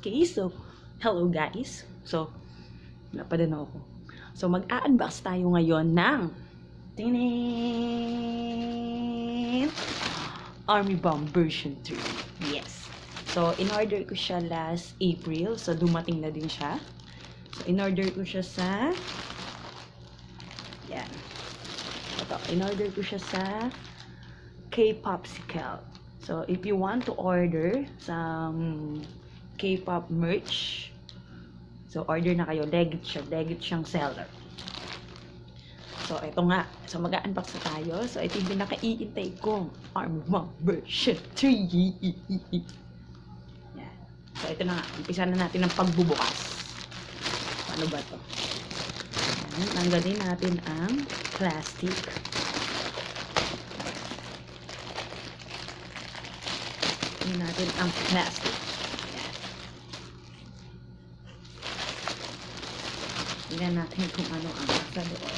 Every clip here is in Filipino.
Okay, so, hello guys. So, napadaan ako. So, mag-a-unbox tayo ngayon ng tinin! Army Bomb version 3. Yes. So, in-order ko siya last April. So, dumating na din siya. So, in-order ko siya sa yan. Ito, in-order ko siya sa K-Popsicle. So, if you want to order some K-pop merch, so order na kayo. Legit siya. Legit siyang seller. So, ito nga. So, mag-unbox na tayo. So, ito yung pinaka-iintay kong Army Bomb version 3. Yan. So, ito na nga. Umpisa na natin ang pagbubukas. Paano ba to? Yan. Tanggalin natin ang plastic. Tanggalin natin ang plastic. Yan. Tingnan natin kung ano ang nasa loob.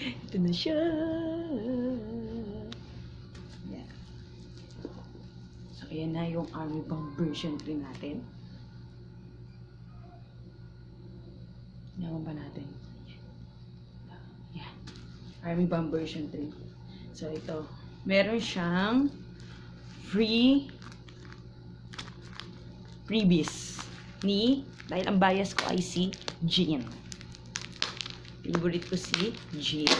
Ito na siya. Yan. So, ayan na yung Army Bomb version 3 natin. Naman ba natin? Yan. Army Bomb version 3. So, ito. Meron siyang freebies ni, dahil ang bias ko ay si Jin. Favorite ko si Jin.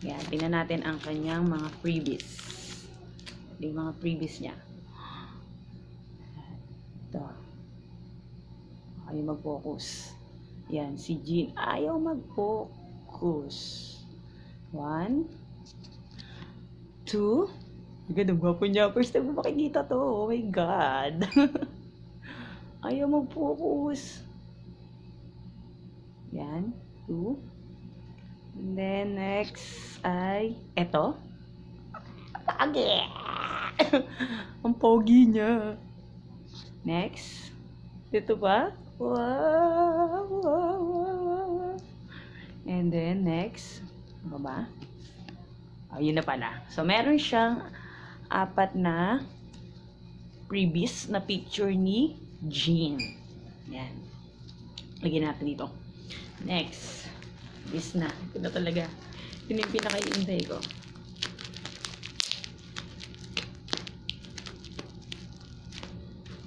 Yan. Tingnan natin ang kanyang mga freebies. Yung mga freebies niya. Ito. Ayaw mag-focus. Yan. Si Jin. Ayaw mag-focus. 1, 2. Ganda ba po niya? First time ko makikita to. Oh my God. Ayaw mag-focus. Yan. 2. And then, next ay eto. Pogi! Ang pogi niya. Next. Ito pa. Wow! Wow! Wow! And then, next. Ano ba? Oh, yun na pala. So, meron siyang 4 na freebies na picture ni Jin. Yan. Lagyan natin dito. Next. This na. Ito na talaga. Ito yung pinaka-iintay ko.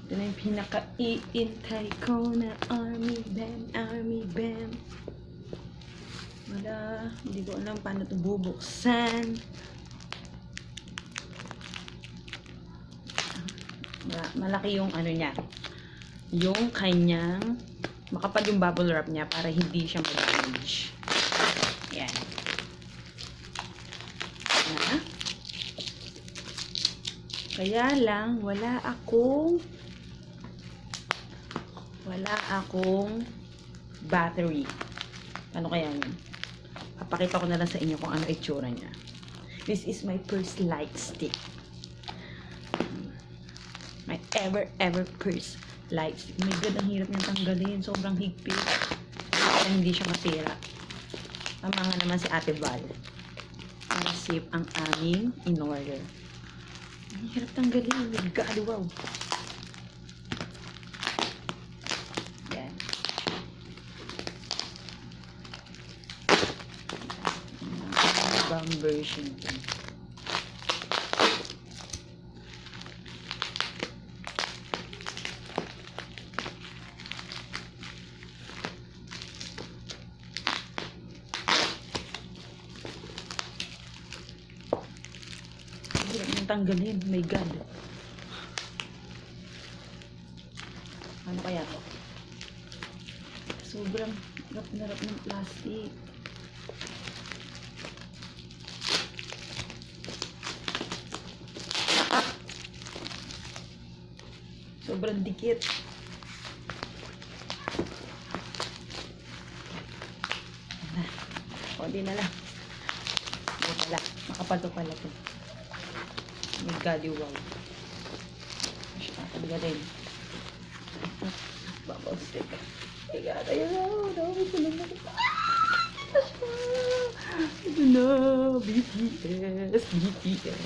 Ito na yung pinaka-iintay ko na Army Bam. Army Bam. Wala. Hindi ko alam paano ito bubuksan. Malaki yung ano niya. Yung kanyang makapal yung bubble wrap niya para hindi siya ma-damage. Yan. Na. Kaya lang wala akong battery. Ano kaya yun? Papakita ko na lang sa inyo kung ano itsura niya. This is my first light stick. My ever first light stick. My God, ang hirap niyang tanggalin. Sobrang higpit. Kaya hindi siya masira. Tama nga naman si Ate Val. Para safe ang aming in-order. Ang hirap tanggalin. My God, wow. Yan. Bomb version 2. Hirap niyang tanggalin. My God. Ano kaya to? Sobrang harap ng plastic. Sobrang dikit. Konti na lang. Wala. Makapal to pala to. My God, wow. Nakakaliga rin. Bubble stick. My God, ayun na. Dami ko lang na. Ito na. BTS. BTS.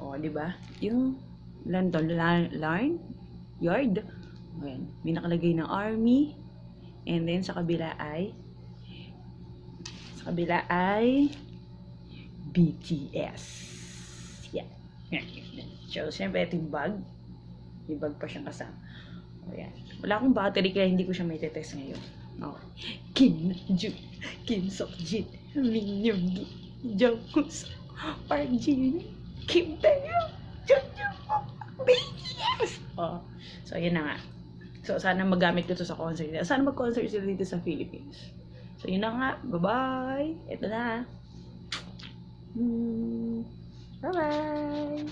O, di ba? Yung London Line Yard. Ayan. May nakalagay ng Army. And then, sa kabila ay BTS. Yeah. So, siyempre, ito yung bag. May bag pa siyang kasama. O, yan. Wala akong battery kaya hindi ko siya may test ngayon. Okay. Kim Namjoon, Kim Seokjin, Min Yoongi, Jungkook, Park Jin, Kim Taeyong, Jungkook, BTS. Oh. So, yun na nga. So, sana magamit ko to sa concert. Sana mag-concert sila dito sa Philippines. So, yun na nga. Bye-bye. Ito na. Bye-bye.